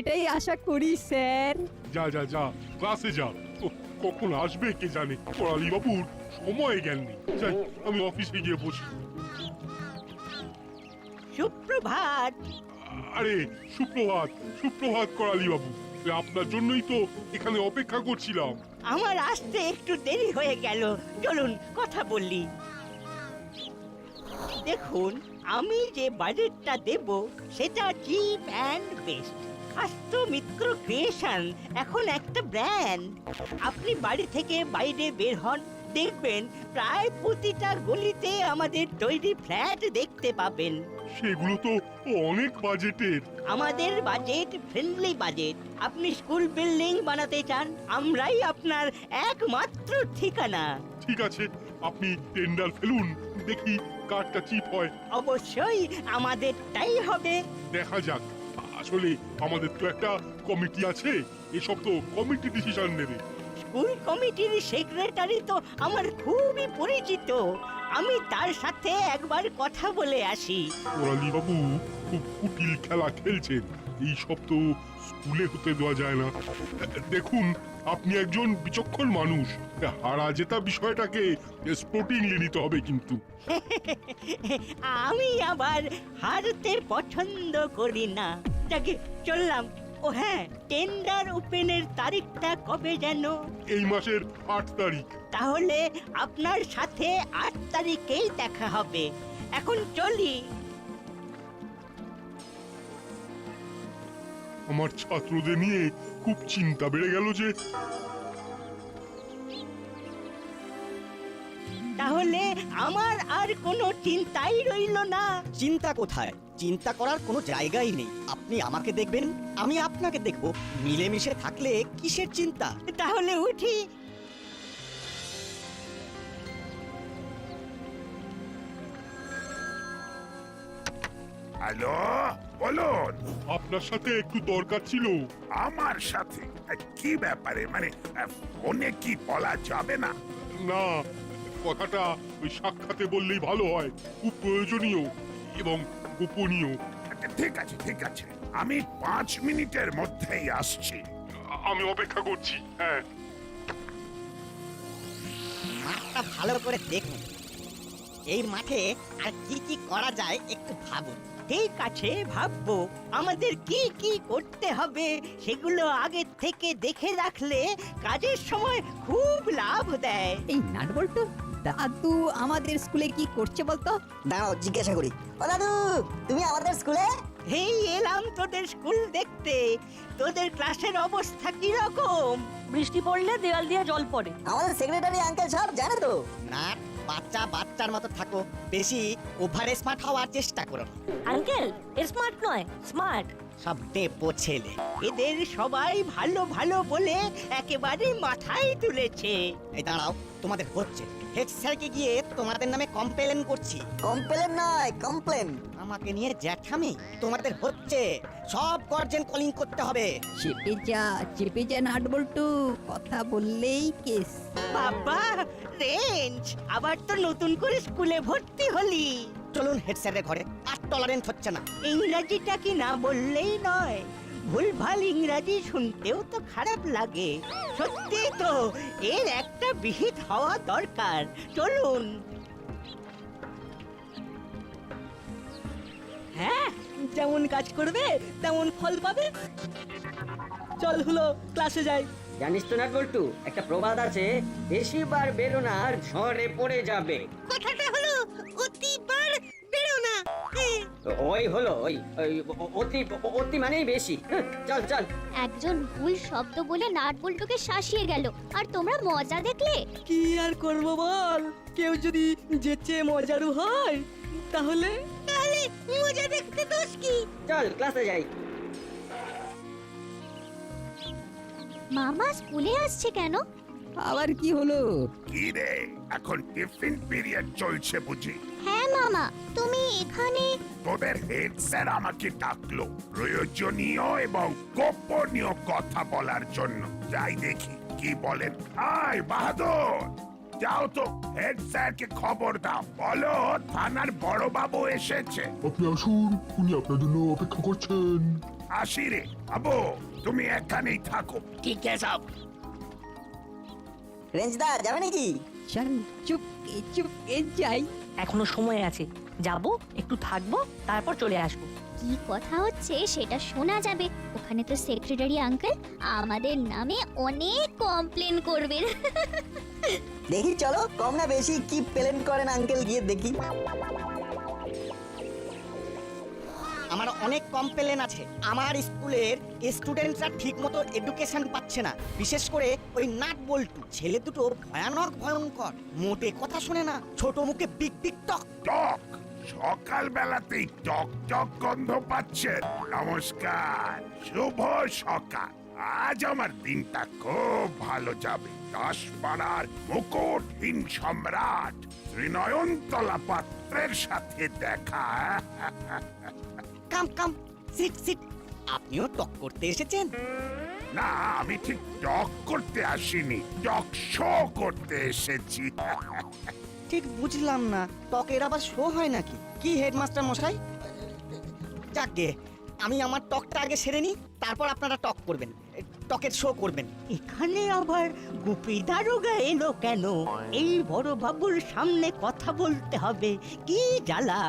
এটাই আশা করি স্যার। যা যা যা ক্লাসে যা। ওহ, কখন আসবে কে জানে। করালি বাবুর সময় জ্ঞান নেই। যাই, আমি অফিসে গিয়ে বসি। সুপ্রভাত। আরে সুপ্রভাত, সুপ্রভাত করালি বাবু। আপনার জন্যই তো এখানে অপেক্ষা করছিলাম। আমার আসতে একটু দেরি হয়ে গেল, চলুন কথা বলি। দেখুন, আমি যে বাজেটটা দেব সেটা চিপ অ্যান্ড বেস্ট। স্বাস্থ্য মিত্র ক্রিয়েশন এখন একটা ব্র্যান্ড। আপনি বাড়ি থেকে বাইরে বের হন, দেখবেন প্রায় প্রতিটা গলিতে আমাদের তৈরি ফ্ল্যাট দেখতে পাবেন। সেগুলো তো অনেক বাজেটের। আমাদের বাজেট ফ্রেন্ডলি বাজেট। আপনি স্কুল বিল্ডিং বানাতে চান, আমরাই আপনার একমাত্র ঠিকানা। ঠিক আছে, আপনি টেন্ডার ফেলুন, দেখি কারটা চিপ হয়। অবশ্যই আমাদেরটাই হবে। দেখা যাক। আসলে আমাদের তো একটা কমিটি আছে, এসব তো কমিটি ডিসিশন নেবে। স্কুল কমিটির সেক্রেটারি তো আমার খুবই পরিচিত, আমি তার সাথে একবার কথা বলে আসি। কোরালি বাবু খুব কুটিল খেলা খেলছেন, এই সব তো স্কুলে হতে দেওয়া যায় না। দেখুন, আপনি একজন বিচক্ষণ মানুষ, হারা জেতা বিষয়টাকে স্পোর্টিংলি নিতে হবে কিন্তু। আমি আবার হারতে পছন্দ করি না। যাকে চললাম। ও হ্যাঁ, টেন্ডার ওপেনের তারিখটা কবে যেন? এই মাসের 8 তারিখ। তাহলে আপনার সাথে 8 তারিখেই দেখা হবে। এখন চলি। আমার ছাত্রদের নিয়ে খুব চিন্তা বেড়ে গেল যে। তাহলে আমার আর কোনো চিন্তাই রইল না। চিন্তা কোথায়? চিন্তা করার কোনো জায়গাই নেই। আপনি আমাকে দেখবেন, আমি আপনাকে দেখব। মিলেমিশে থাকলে কিসের চিন্তা? তাহলে উঠি। হ্যালো, বলুন। আপনার সাথে একটু দরকার ছিল। আমার সাথে কি ব্যাপারে? মানে ফোনে কি বলা যাবে না? না, কথাটা ওই সাক্ষাতে বললেই ভালো হয়। খুব প্রয়োজনীয় এবং গোপনীয়। ঠিক আছে, ঠিক আছে, আমি 5 মিনিটের মধ্যেই আসছি। আমি অপেক্ষা করছি। হ্যাঁ, মাঠটা ভালো করে দেখুন। এই মাঠে আর কি কি করা যায় একটু ভাবুন। ঠিক আছে, ভাববো। আমাদের কি কি করতে হবে সেগুলো আগে থেকে দেখে রাখলে কাজের সময় খুব লাভ দেয়। এই নাটবল্টু দাদু আমাদের স্কুলে কি করছে বলতো? দাঁড়াও জিজ্ঞাসা করি। ও দাদু, তুমি আমাদের স্কুলে? এই এলাম তোদের স্কুল দেখতে। তোদের ক্লাসের অবস্থা কি রকম? বৃষ্টি পড়লে দেওয়াল দিয়ে জল পড়ে। আমাদের সেক্রেটারি আঙ্কেল সব জানে তো। না, বাচ্চা বাচ্চার মতো থাকো, বেশি ওভার স্মার্ট হওয়ার চেষ্টা করো না। আঙ্কেল স্মার্ট নয়, স্মার্ট। সব ডেপো ছেলে। এদের সবাই ভালো ভালো বলে একেবারে মাথায় তুলেছে। এই দাঁড়াও, তোমাদের হচ্ছে। হেড স্যারকে গিয়ে তোমাদের নামে কমপ্লেন করছি। কমপ্লেন নয়, কমপ্লেন। আমাকে নিয়ে জ্যাঠামি? তোমাদের হচ্ছে। সব গার্জেন কলিং করতে হবে। চেপে যা নাটবল্টু, কথা বললেই কেস। বাবা, রেঞ্জ, আবার তো নতুন করে স্কুলে ভর্তি হলি। চলুন হেড স্যারের ঘরে। আর টলারেন্স হচ্ছে না। ইংরাজিটা কি না বললেই নয়। ভুলভাল ইংরাজি শুনতেও তো খারাপ লাগে। সত্যি তো, এর একটা বিহিত হওয়া দরকার। চলুন। হ্যাঁ, যেমন কাজ করবে তেমন ফল পাবে। চল হলো, ক্লাসে যাই। জানিস তো না বল্টু, একটা প্রবাদ আছে, বেশিবার বেরো না আর ঝড়ে পড়ে যাবে। কথাটা হলো অতিবার বেরো না। ওই হলো ওই ওই অতি অতি মানেই বেশি। চল চল। একজন ভুল শব্দ বলে নাটবল্টুকে শাসিয়ে গেল, আর তোমরা মজা দেখলে। কি আর করব বল, কেউ যদি যেচে মজারু হয় তাহলে মজা দেখতে দোষ কি? চল ক্লাসে যাই। মামা স্কুলে আসছে কেন? আবার কি হলো? কি রে, এখন টিফিন পিরিয়ড চলছে বুঝি? হ্যাঁ মামা, তুমি এখানে? তোদের হেড স্যার আমাকে ডাকলো প্রয়োজনীয় এবং গোপনীয় কথা বলার জন্য। যাই দেখি কি বলেন। আয় বাহাদুর, যাও তো হেড স্যারকে খবর দাও, বলো থানার বড় বাবু এসেছে। আপনি আসুন, উনি আপনার জন্য অপেক্ষা করছেন। আসি রে বাবু, তুমি এখানেই থাকো। ঠিক আছে সব। রেঞ্জদা যাবে নাকি? চল চুপকে যাই। এখনো সময় আছে, যাব একটু থাকবো তারপর চলে আসবো। কি কথা হচ্ছে সেটা শোনা যাবে। ওখানে তো সেক্রেটারি আঙ্কেল আমাদের নামে অনেক কমপ্লেন করবেন। দেখি চলো, কম না বেশি কি প্লেন করেন আঙ্কেল, গিয়ে দেখি। আমার অনেক কমপ্লেন আছে। আমার স্কুলের স্টুডেন্টরা ঠিক মতো এডুকেশন পাচ্ছে না, বিশেষ করে ওই নাট বল্টু ছেলে দুটো ভয়ানক ভয়ঙ্কর, মোটে কথা শোনে না, ছোট মুখে বিগ বিগ টক। টক সকাল বেলাতেই টক টক গন্ধ পাচ্ছেন। নমস্কার, শুভ সকাল। আজ আমার দিনটা খুব ভালো যাবে। দাসপাড়ার মুকুটহীন সম্রাট ত্রিনয়নতলা পাত্রের সাথে দেখা। কাম কাম, সিট সিট। আপনিও টক করতে এসেছেন? না, আমি ঠিক টক করতে আসিনি, টক শো করতে এসেছি। ঠিক বুঝলাম না, টকের আবার শো হয় নাকি? কি হেডমাস্টার মশাই? যাকগে, আমি আমার টকটা আগে সেরে নিই, তারপর আপনারা টক করবেন, টকের শো করবেন। এখানে আবার গুপি দারোগা এলো কেন? এই বড় বাবুর সামনে কথা বলতে হবে, কি জ্বালা।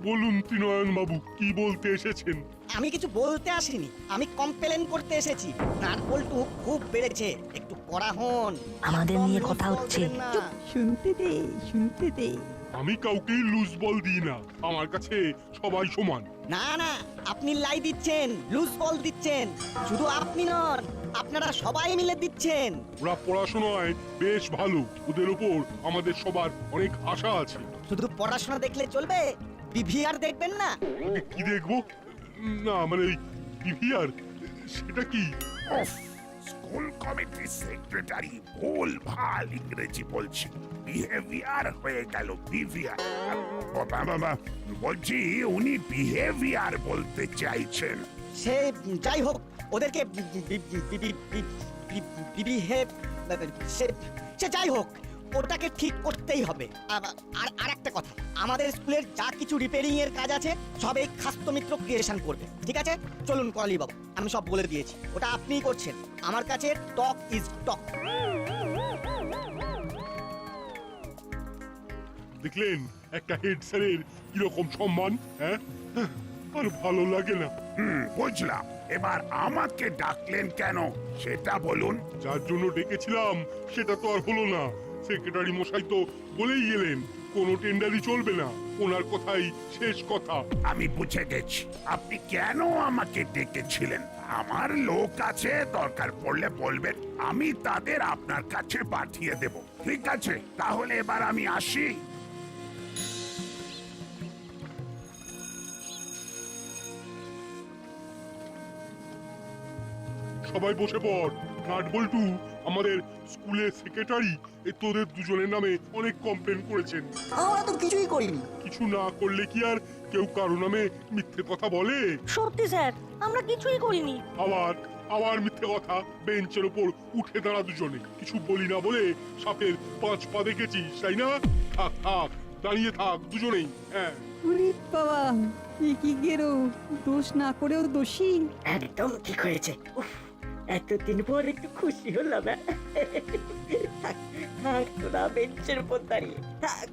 বলুন ত্রিনয়ন বাবু, কি বলতে এসেছেন? আমি কিছু বলতে আসিনি, আমি কমপ্লেন করতে এসেছি। নাট বল্টু খুব বেড়েছে, একটু কড়া হন। আমাদের নিয়ে একদম কথা লুজ বল হচ্ছে। দেবেন না। শুনতে দে। আমি কাউকেই লুজ বল দিই না, আমার কাছে সবাই সমান। না না, আপনি লাই দিচ্ছেন, লুজ বল দিচ্ছেন। শুধু আপনি নন, আপনারা সবাই মিলে দিচ্ছেন। ওরা পড়াশোনায় বেশ ভালো, ওদের ওপর আমাদের সবার অনেক আশা আছে। শুধু পড়াশোনা দেখলে চলবে? বিভিআর দেখবেন না? কি দেখবো? না মানে পিভিআর, সেটা কি? উফ, স্কুল কমিটির সেক্রেটারি ভুল ভাল ইংরেজি বলছি, বিহেভিয়ার হয়ে গেল বিভিয়ার। বলছি উনি বিহেভিয়ার বলতে চাইছেন। সে যাই হোক, ওদেরকে সে যাই হোক, ওটাকে ঠিক করতেই হবে। আর একটা কথা, আমাদের স্কুলের যা কিছু রিপেয়ারিং এর কাজ আছে সব এই খাস্ত মিত্র ক্রিয়েশন করবে, ঠিক আছে? চলুন কলি বাবু, আমি সব বলে দিয়েছি, ওটা আপনিই করছেন। আমার কাছে টক ইজ টক। দেখলেন একটা হেড স্যারের কিরকম সম্মান, হ্যাঁ? আর ভালো লাগে না। বুঝলাম। এবার আমাকে ডাকলেন কেন সেটা বলুন। যার জন্য ডেকেছিলাম সেটা তো আর হলো না। সেক্রেটারি মশাই তো বলেই গেলেন কোনো টেন্ডারই চলবে না, ওনার কথাই শেষ কথা। আমি বুঝে গেছি আপনি কেন আমাকে ডেকেছিলেন। আমার লোক আছে, দরকার পড়লে বলবেন, আমি তাদের আপনার কাছে পাঠিয়ে দেব। ঠিক আছে, তাহলে এবার আমি আসি। সবাই বসে পড়। নাট বল্টু, আমাদের স্কুলের সেক্রেটারি, তোদের দুজনের নামে অনেক কমপ্লেন করেছেন। আমরা তো কিছুই করিনি। কিছু না করলে কি আর কেউ কারো নামে মিথ্যে কথা বলে? সত্যি স্যার, আমরা কিছুই করিনি। আবার মিথ্যে কথা। বেঞ্চের ওপর উঠে দাঁড়া দুজনে, কিছু বলি না বলে সাপের 5 পা দেখেছিস, তাই না? থাক থাক, দাঁড়িয়ে থাক দুজনেই। হ্যাঁ, উরি বাবা, কি গেরো, দোষ না করেও দোষী। একদম ঠিক হয়েছে। উফ, এতদিন পর একটু খুশি হলাম। থাক থাক, তোরা বেঞ্চের উপর দাঁড়িয়ে থাক।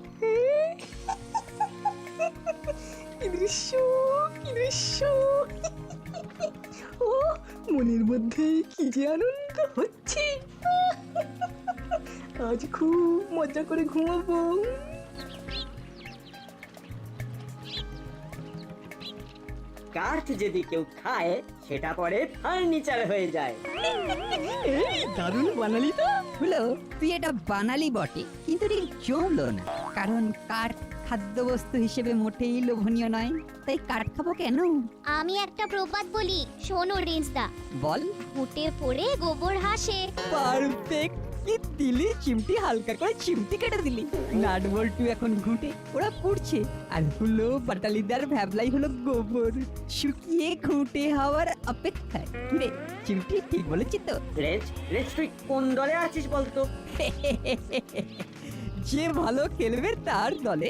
কি দৃশ্য, কি দৃশ্য! ও, মনের মধ্যে কি যে আনন্দ হচ্ছে। আজ খুব মজা করে ঘুমাবো। কাঠ যদি কেউ খায় সেটা পরে ফার্নিচার হয়ে যায়। এই দারুণ বানালি তো। হলো, তুই এটা বানালি বটে, কিন্তু ঠিক জমলো না। কারণ কাঠ খাদ্যবস্তু হিসেবে মোটেই লোভনীয় নয়, তাই কাঠ খাবো কেন? আমি একটা প্রবাদ বলি, শোনো রেঞ্জদা। বল। ফুটে পড়ে গোবর হাসে। পারফেক্ট। কি দিলি চিমটি, হালকা করে চিমটি কেটে দিলি। নাট বল্টু এখন ঘুঁটে, ওরা পুড়ছে, আর হলো বাটালিদার ভ্যাবলাই হলো গোবর, শুকিয়ে ঘুঁটে হওয়ার অপেক্ষায়। রে চিমটি, ঠিক বলেছি তো? রেজ রেজ, তুই কোন দলে আছিস বলতো? যে ভালো খেলবে তার দলে।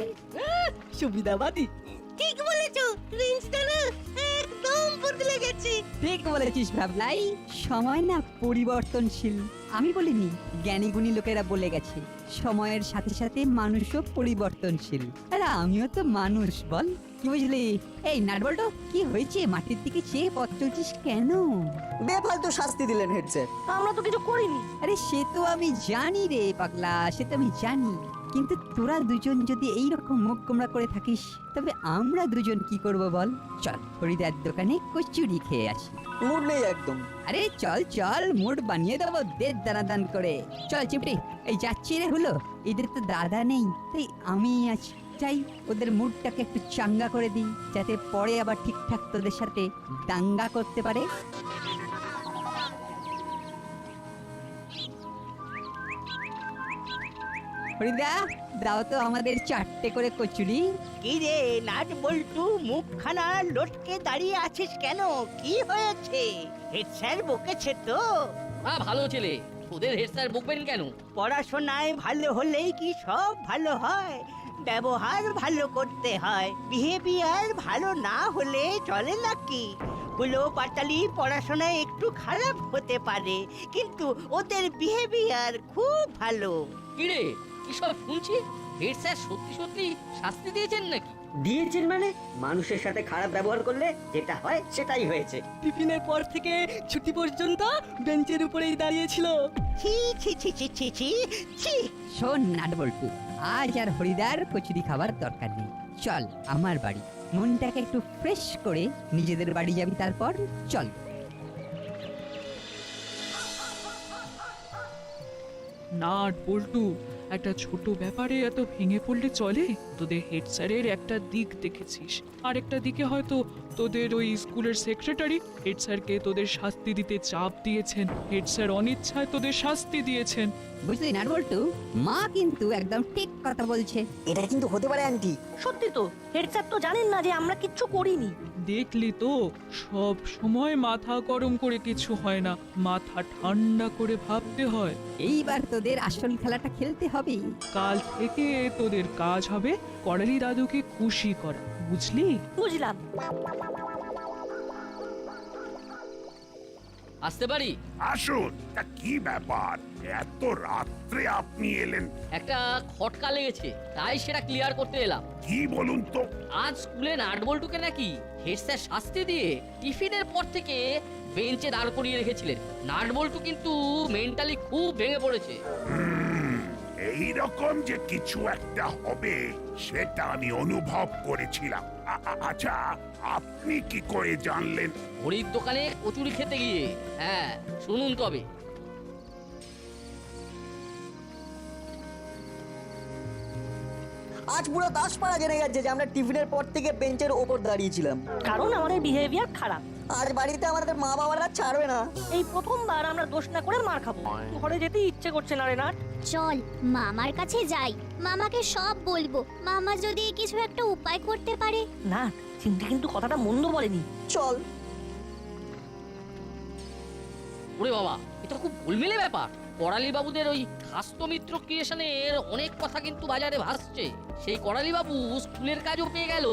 সুবিধাবাদী। ঠিক বলেছো রেঞ্জটা না, একদম বদলে গেছি। ঠিক বলেছিস ভাবলাই, সময় না পরিবর্তনশীল। আমি বলিনি, জ্ঞানী গুণী লোকেরা বলে গেছে সময়ের সাথে সাথে মানুষও পরিবর্তনশীল। আরে আমিও তো মানুষ, বল কি বুঝলি? এই নাটবল্টু, কি হয়েছে? মাটির দিকে চেয়ে পথ চলছিস কেন? বেফালতু শাস্তি দিলেন হেড স্যার। আমরা তো কিছু করিনি। আরে সে তো আমি জানি রে পাগলা, সে তো আমি জানি। কিন্তু তোরা দুজন যদি এইরকম মুখ গোমরা করে থাকিস, তবে আমরা দুজন কি করব বল? চল হরিদার দোকানে কচুরি খেয়ে আসি। মুড নেই একদম। আরে চল চল, মুড বানিয়ে দেবো দের দানাদান করে। চল চিপটি, এই যাচ্ছি রে হলো। এদের তো দাদা নেই, তাই আমি আছি। চাই ওদের মুডটাকে একটু চাঙ্গা করে দিই, যাতে পরে আবার ঠিকঠাক তোদের সাথে দাঙ্গা করতে পারে। হরিদা, দাও তো আমাদের 4টে করে কচুরি। কি রে নাট বল্টু, মুখখানা লটকে দাঁড়িয়ে আছিস কেন? কি হয়েছে? হেড স্যার বকেছে তো? ভালো ছেলে, ওদের হেড স্যার বকবেন কেন? পড়াশোনায় ভালো হলেই কি সব ভালো হয়? ব্যবহার ভালো করতে হয়, বিহেভিয়ার ভালো না হলে চলে নাকি? হলো পাটালি পড়াশোনায় একটু খারাপ হতে পারে, কিন্তু ওদের বিহেভিয়ার খুব ভালো। কি রে, কি সব শুনছি? হেড স্যার সত্যি সত্যি শাস্তি দিয়েছেন নাকি? দিয়েছেন মানে মানুষের সাথে খারাপ ব্যবহার করলে যেটা হয় সেটাই হয়েছে। টিফিনের পর থেকে ছুটি পর্যন্ত বেঞ্চের উপরেই দাঁড়িয়েছিল। ছি ছি ছি ছি ছি ছি ছি। শোন নাটবল্টু, আজ আর হরিদার কচুরি খাবার দরকার নেই। চল আমার বাড়ি, মনটাকে একটু ফ্রেশ করে নিজেদের বাড়ি যাবি। তারপর চল। নাট বল্টু, একটা ছোট ব্যাপারে এত ভেঙে পড়লে চলে? তোদের হেড স্যারের একটা দিক দেখেছিস, আর একটা দিকে হয়তো তোদের ওই স্কুলের সেক্রেটারি হেড স্যারকে তোদের শাস্তি দিতে চাপ দিয়েছেন। হেড স্যার অনিচ্ছায় তোদের শাস্তি দিয়েছেন। বুঝলি নাটবল্টু, মা কিন্তু একদম ঠিক কথা বলছে। এটা কিন্তু হতে পারে আন্টি। সত্যি তো, হেড স্যার তো জানেন না যে আমরা কিচ্ছু করিনি। দেখলি তো, সব সময় মাথা গরম করে কিছু হয় না, মাথা ঠান্ডা করে ভাবতে হয়। এইবার তোদের আসল খেলাটা খেলতে হবে। কাল থেকে তোদের কাজ হবে করালি দাদুকে খুশি করা, বুঝলি? বুঝলাম। আসতে পারি? আসুন। তা কি ব্যাপার, এত রাত্রে আপনি এলেন? একটা খটকা লেগেছে, তাই সেটা ক্লিয়ার করতে এলাম। কি বলুন তো? আজ স্কুলে নাটবল্টুকে নাকি হেড স্যার শাস্তি দিয়ে টিফিনের পর থেকে বেঞ্চে দাঁড় করিয়ে রেখেছিলেন। নাটবল্টু কিন্তু মেন্টালি খুব ভেঙে পড়েছে। এইরকম যে কিছু একটা হবে সেটা আমি অনুভব করেছিলাম। আচ্ছা, আপনি কি করে জানলেন? হরির দোকানে কচুরি খেতে গিয়ে। হ্যাঁ, শুনুন তবে। আজ পুরো দাসপাড়া জেনে গেছে যে আমরা টিফিনের পর থেকে বেঞ্চের ওপর দাঁড়িয়েছিলাম। কারণ আমাদের বিহেভিয়ার খারাপ। আজ বাড়িতে আমাদের মা বাবারা ছাড়বে না। এই প্রথমবার আমরা দোষ না করে মার খাবো। ঘরে যেতে ইচ্ছে করছে না রে নাট। চল মামার কাছে যাই, মামাকে সব বলবো। মামা যদি কিছু একটা উপায় করতে পারে। না, চিমটি কিন্তু কথাটা মন্দ বলেনি। চল। ওরে বাবা, এটা খুব গোলমেলে ব্যাপার। করালি বাবুদের ওই খাস্তমিত্র ক্রিয়েশনের অনেক কথা কিন্তু বাজারে ভাসছে। সেই করালি বাবু স্কুলের কাজও পেয়ে গেল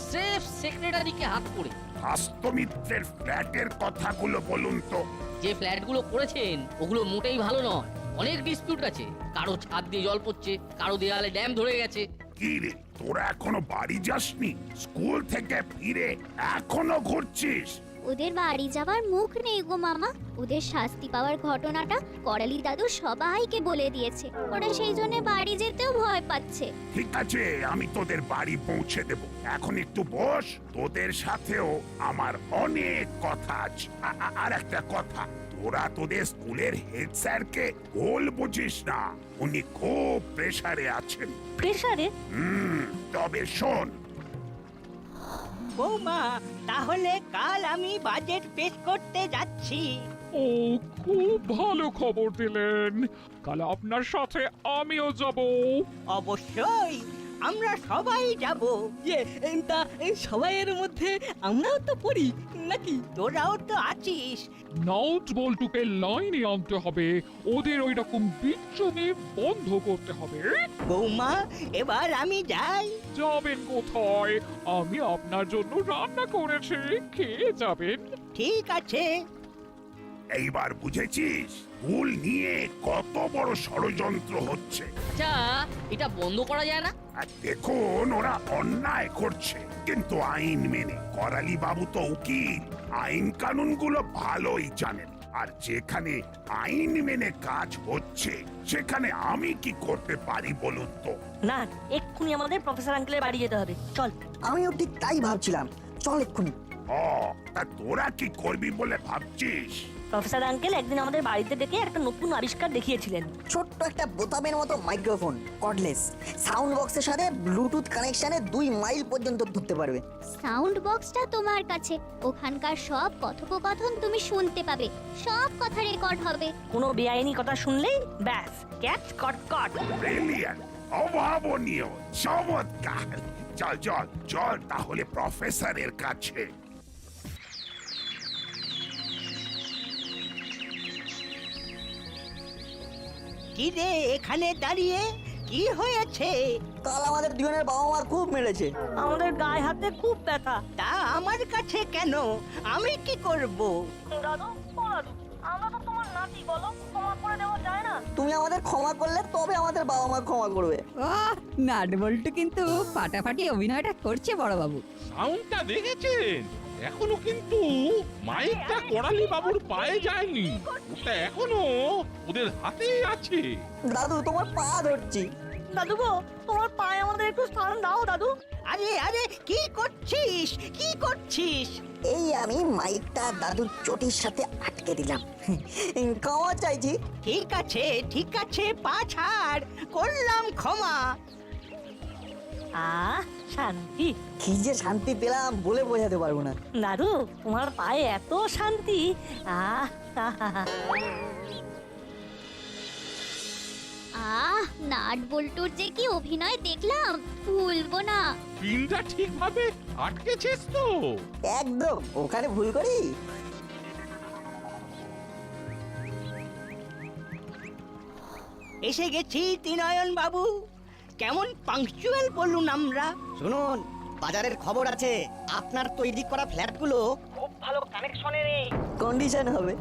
স্রেফ সেক্রেটারিকে হাত করে। হস্তমিত্রের ফ্ল্যাটের কথাগুলো বলুন তো। যে ফ্ল্যাটগুলো করেছেন ওগুলো মোটেই ভালো নয়। অনেক ডিসপিউট আছে, কারো ছাদ দিয়ে জল পড়ছে, কারো দেয়ালে ড্যাম ধরে গেছে। কি রে, তোরা এখনো বাড়ি যাসনি? স্কুল থেকে ফিরে এখনো ঘুরছিস? ওদের বাড়ি যাবার মুখ নেই গো মামা। ওদের শাস্তি পাওয়ার ঘটনাটা করালি দাদু সবাইকে বলে দিয়েছে। ওরা সেই জন্য বাড়ি যেতেও ভয় পাচ্ছে। ঠিক আছে, আমি তোদের বাড়ি পৌঁছে দেব। এখন একটু বস, তোদের সাথেও আমার অনেক কথা আছে। আর একটা কথা, তোরা তোদের স্কুলের হেড স্যারকে ভুল বুঝিস না, উনি খুব প্রেসারে আছেন। প্রেসারে? তবে শোন বৌমা, তাহলে কাল আমি বাজেট পেশ করতে যাচ্ছি। ও, খুব ভালো খবর দিলেন। কাল আপনার সাথে আমিও যাব। অবশ্যই, আমরা সবাই যাব। ইয়ে তা সবাইয়ের মধ্যে আমরাও তো পড়ি নাকি? তোরাও তো আছিস। নাট বল্টুকে লাইনে আনতে হবে, ওদের ওই রকম বিচ্ছুমি বন্ধ করতে হবে। বৌমা, এবার আমি যাই। যাবেন কোথায়? আমি আপনার জন্য রান্না করেছি, খেয়ে যাবেন। ঠিক আছে। এইবার বুঝেছিস ভুল নিয়ে কত বড় ষড়যন্ত্র হচ্ছে। আচ্ছা, এটা বন্ধ করা যায় না? আর দেখুন ওরা অন্যায় করছে কিন্তু আইন মেনে। করালি বাবু তো উকিল, আইন কানুনগুলো ভালোই জানেন। আর যেখানে আইন মেনে কাজ হচ্ছে সেখানে আমি কি করতে পারি বলুন তো? না, এক্ষুনি আমাদের প্রফেসর আঙ্কেলের বাড়ি যেতে হবে। চল। আমিও ঠিক তাই ভাবছিলাম, চল এক্ষুনি। ও, তা তোরা কি করবি বলে ভাবছিস? প্রফেসর আঙ্কেল একদিন আমাদের বাড়িতে ডেকে একটা নতুন আবিষ্কার দেখিয়েছিলেন। ছোট্ট একটা বোতামের মতো মাইক্রোফোন, কর্ডলেস, সাউন্ড বক্সের সাথে ব্লুটুথ কানেকশনে 2 মাইল পর্যন্ত ধরতে পারবে। সাউন্ড বক্সটা তোমার কাছে, ওখানকার সব কথোপকথন তুমি শুনতে পাবে, সব কথা রেকর্ড হবে। কোনো বেআইনি কথা শুনলেই ব্যাস ক্যাচ কট কট। ব্রিলিয়ান্ট, অভাবনীয়, চমৎকার। চল চল চল তাহলে প্রফেসরের কাছে। কি রে এখানে দাঁড়িয়ে, কি হয়েছে? কাল আমাদের দুজনের বাবা মা খুব মেরেছে। আমাদের গায়ে হাতে খুব ব্যথা। তা আমার কাছে কেন? আমি কি করব? দাদু, আমরা তো তোমার নাতি, বলো ক্ষমা করে দেওয়া যায় না? তুমি আমাদের ক্ষমা করলে তবে আমাদের বাবা মা ক্ষমা করবে। নাট বল্টু কিন্তু ফাটাফাটি অভিনয়টা করছে বড় বাবু। সাউন্ডটা দেখেছেন? এখনো কিন্তু মাইকটা করালি বাবুর পায়ে যায়নি, ওটা এখনো ওদের হাতেই আছে। দাদু তোমার পা ধরছি। দাদু গো, তোমার পায়ে আমাদের একটু স্থান দাও দাদু। আরে আরে, কি করছিস? কি করছিস? এই আমি মাইকটা দাদুর চটির সাথে আটকে দিলাম। ক্ষমা চাইছি। ঠিক আছে ঠিক আছে, পা ছাড়, করলাম ক্ষমা। শান্তি। কি যে শান্তি পেলাম বলে বোঝাতে পারবো না। দাদু, তোমার পায়ে এত শান্তি। নাট বল্টুর যে কি অভিনয় দেখলাম, ভুলবো না। পিনটা ঠিকভাবে আটকেছিস তো? একদম, ওখানে ভুল করি? এসে গেছি ত্রিনয়ন বাবু। কেমন পাংচুয়াল বলুন আমরা। শুনুন, বাজারের খবর আছে আপনার তৈরি করা ফ্ল্যাটগুলো খুব ভালো কানেকশনে নেই। কন্ডিশন হবে।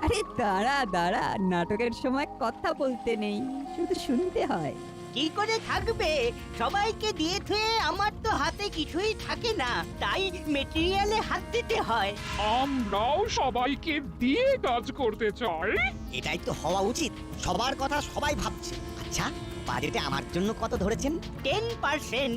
আরে দাঁড়া দাঁড়া, নাটকের সময় কথা বলতে নেই, শুধু শুনতে হয়। কি করে থাকবে? সবাইকে দিয়ে থুয়ে আমার তো হাতে কিছুই থাকে না, তাই মেটেরিয়ালে হাত দিতে হয়। আমরাও সবাইকে দিয়ে কাজ করতে চাই। এটাই তো হওয়া উচিত, সবার কথা সবাই ভাবছে। আচ্ছা, বাজেটে আমার জন্য কত ধরেছেন? 10%।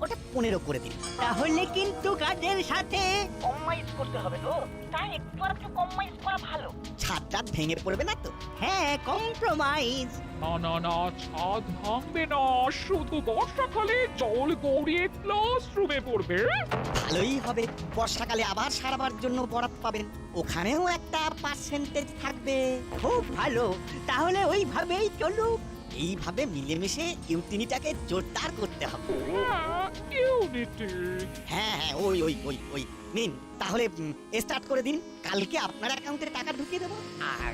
ওটা 15 করে দিন। তাহলে কিন্তু কাজের সাথে কম্প্রোমাইজ করতে হবে তো, তাই একটু আর একটু কম্প্রোমাইজ করা ভালো। ছাদটা ভেঙে পড়বে না তো? হ্যাঁ, কম্প্রোমাইজ। না না না, ছাদ ভাঙবে না, শুধু বর্ষাকালে জল গড়িয়ে ক্লাসরুমে পড়বে। ভালোই হবে, বর্ষাকালে আবার সারাবার জন্য বরাদ পাবেন, ওখানেও একটা পার্সেন্টেজ থাকবে। খুব ভালো, তাহলে ওইভাবেই চলুক। এইভাবে মিলেমিশে ইউটিলিটিটাকে জোরদার করতে হবে। ইউনিটি। হ্যাঁ হ্যাঁ, ওই ওই ওই ওই নিন, তাহলে স্টার্ট করে দিন। কালকে আপনার অ্যাকাউন্টে টাকা ঢুকিয়ে দেবো। আর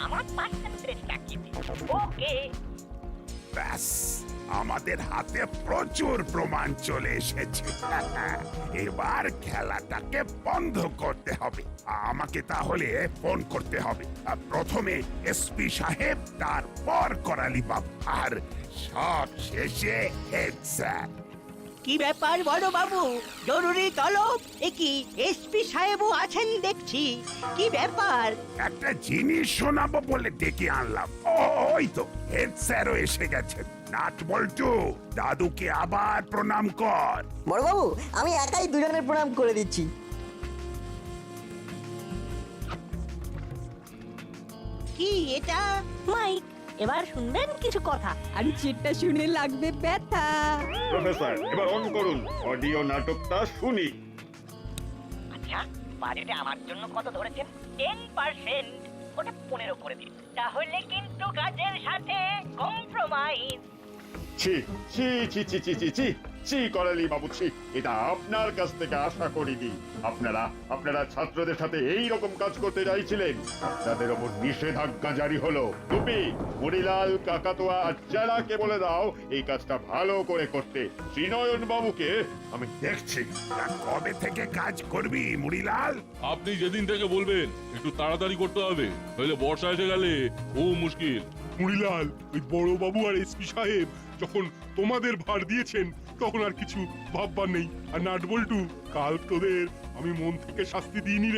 আমার পার্সেন্টেজটা কি? ওকে। ব্যাস, আমাদের হাতে প্রচুর প্রমাণ চলে এসেছে। এবার খেলাটাকে বন্ধ করতে হবে। আমাকে তাহলে ফোন করতে হবে, প্রথমে এসপি সাহেব, তারপর করালি বাবু, আর সব শেষে হেড স্যার। কি ব্যাপার বড় বাবু, জরুরি তলব? একি এসপি সাহেবও আছেন দেখছি, কি ব্যাপার? একটা জিনিস শোনাবো বলে ডেকে আনলাম। ওই তো হেড স্যারও এসে গেছেন। নাট বল্টু, দাদুকে আবার প্রণাম কর। বড়বাবু, আমি একাই দুজনের প্রণাম করে দিচ্ছি। কি এটা? মাইক, এবার শুনবেন কিছু কথা। আর যেটা শুনে লাগবে ব্যথা। প্রফেসর, এবার অন করুন, অডিও নাটকটা শুনি। আচ্ছা, বাজেটে আমার জন্য কত ধরেছেন? 10%। ওটা 15 করে দিন, তাহলে কিন্তু কাজের সাথে কম্প্রোমাইজ। ছি ছি ছি ছি ছি ছি ছি ছি করালি বাবু ছি, এটা আপনার কাছ থেকে আশা করিনি। আপনারা ছাত্রদের সাথে এই রকম কাজ করতে চাইছিলেন, আপনাদের ওপর নিষেধাজ্ঞা জারি হলো। টুপি, মুড়িলাল, কাকাতুয়া আর চেলাকে বলে দাও এই কাজটা ভালো করে করতে। শ্রীনয়ন বাবুকে আমি দেখছি তা কবে থেকে কাজ করবি মুড়িলাল? আপনি যেদিন থেকে বলবেন একটু তাড়াতাড়ি করতে হবে, নইলে বর্ষা এসে গেলে ও মুশকিল। মুড়িলাল, ওই বড় বাবু আর এসপি সাহেব যখন তোমাদের ভার দিয়েছেন তখন আর কিছু ভাববার নেই। আর নাটবল্টু, কাল তোদের আমি মন থেকে শাস্তি দিইনি রে।